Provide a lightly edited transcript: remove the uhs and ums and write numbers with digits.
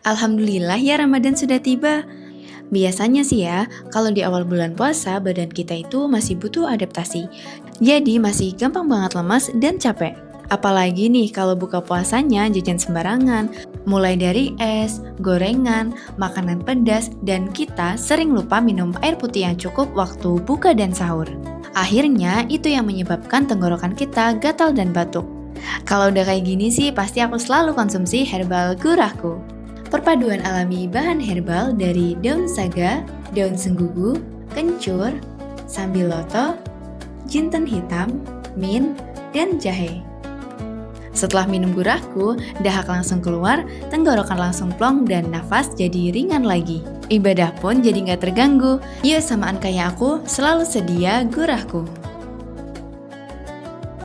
Alhamdulillah ya Ramadan sudah tiba. Biasanya sih ya, kalau di awal bulan puasa badan kita itu masih butuh adaptasi. Jadi masih gampang banget lemas dan capek. Apalagi nih kalau buka puasanya jajan sembarangan, mulai dari es, gorengan, makanan pedas, dan kita sering lupa minum air putih yang cukup waktu buka dan sahur. Akhirnya itu yang menyebabkan tenggorokan kita gatal dan batuk. Kalau udah kayak gini sih pasti aku selalu konsumsi herbal gurahku. Perpaduan alami bahan herbal dari daun saga, daun senggugu, kencur, sambiloto, jinten hitam, mint, dan jahe. Setelah minum gurahku, dahak langsung keluar, tenggorokan langsung plong, dan nafas jadi ringan lagi. Ibadah pun jadi nggak terganggu. Yuk samaan kayak aku, selalu sedia gurahku.